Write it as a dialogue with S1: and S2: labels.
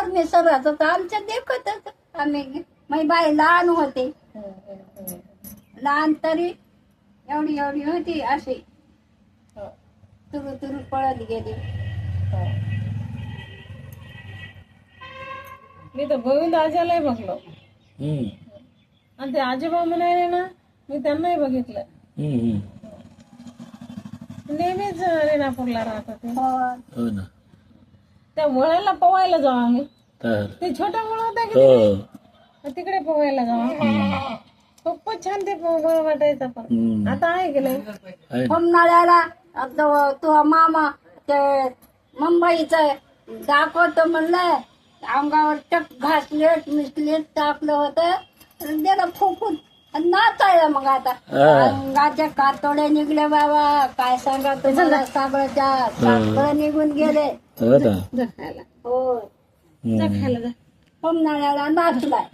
S1: परमेश्वर राहतो तर आमच्या देखतच आम्ही माझी बाई लहान होते, लहान तरी एवढी एवढी होती अशी तुरु तुरु पळत गेली.
S2: मी तर गोविंद आजालाही बघलो आणि ते आजोबा म्हणाले ना, मी त्यांनाही बघितलं. नेहमीच रेणापूरला राहत होते.
S3: हो ना.
S2: त्या वळाला पोवायला जाऊ आम्ही. ते छोटा वळ होता की तिकडे पोवायला जाऊ. खूपच छान ते पोवळ वाटायचं. पण आता आहे की नाही.
S1: होमनाळ्याला तो मामा ते मुंबईचं दाखवतो म्हणलं, अंगावर टक घासलेट मिसलेट टाकलं होतं, गेलं फुकून नाचायला. मग आता अंगाच्या कातोड्या निघले बाबा, काय सांगा तुम्हाला. साबळच्या कातोड्या निघून गेले.
S2: खायला
S1: हो
S2: जा खायला जा.
S1: होमनाळ्याला नाचलाय.